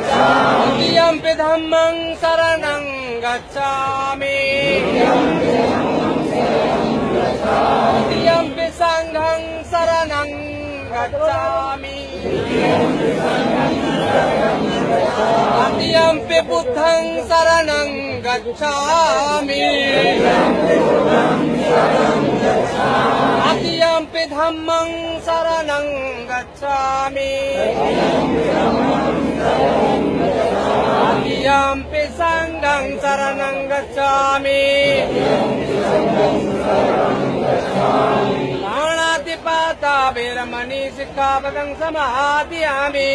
द्वितीयम्पि धम्मं शरणं गच्छामि द्वितीयम्पि संघं शरणं गच्छामि तृतीयम्पि बुद्धं शरणं गच्छामि तृतीयम्पि धम्मं शरणं गच्छामि तृतीयम्पि संघं शरणं गच्छामि पाणातिपाता वीरमणि सिक्खापदं समादयामि